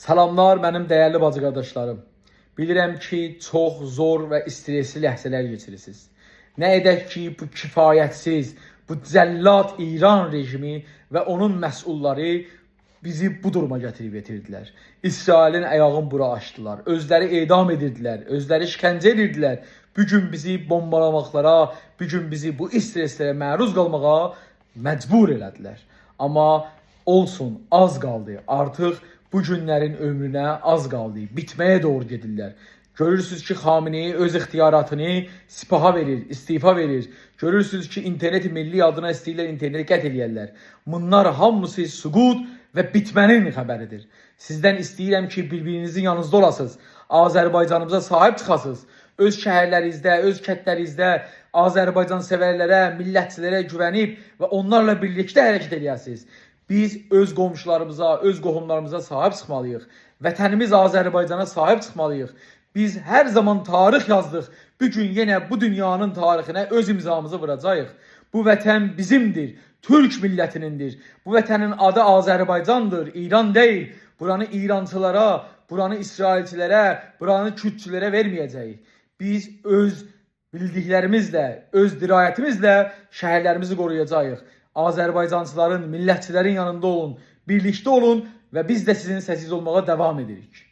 Salamlar mənim dəyərli bacı qardaşlarım. Bilirəm ki, çox zor və stresli ləhzələr keçirirsiniz. Nə edək ki, bu kifayətsiz, bu cəllad İran rejimi və onun məsulları bizi bu duruma getirdilər. İsrailin ayağını bura açdılar. Özləri edam edirdilər, özləri işgəncə edirdilər. Bugün bizi bombalamaqlara, bugün bizi bu streslərə məruz qalmağa məcbur elədilər. Amma olsun, az qaldı. Artıq bu günlərin ömrünə az qaldı. Bitməyə doğru gedirlər. Görürsünüz ki, Xamenei öz ixtiyaratını sipaha verir, istifa verir. Görürsünüz ki, internet milli adına istəyirlər interneti qət eləyərlər. Bunlar hamısı süqut və bitmənin xəbəridir. Sizdən istəyirəm ki, bir-birinizin yanınızda olasınız. Azərbaycanımıza sahib çıxasınız. Öz şəhərlərinizdə, öz kətlərinizdə Azərbaycan sevərlərə, millətçilərə güvənib və onlarla birlikdə hərəkət edəsiniz. Biz öz qonşularımıza, öz qohumlarımıza sahib çıxmalıyıq. Vətənimiz Azərbaycana sahib çıxmalıyıq. Biz hər zaman tarix yazdıq. Bugün yenə bu dünyanın tarixinə öz imzamızı vuracağıq. Bu vətən bizimdir, Türk millətinindir. Bu vətənin adı Azərbaycandır, İran deyil. Buranı İrançılara, buranı İsrailçilərə, buranı Kürdçilərə verməyəcəyik. Biz öz bildiklərimizlə, öz dirayətimizlə şəhərlərimizi qoruyacağıq. Azərbaycancıların, millətçilərin yanında olun, birlikdə olun və biz də sizin səsiz olmağa davam edirik.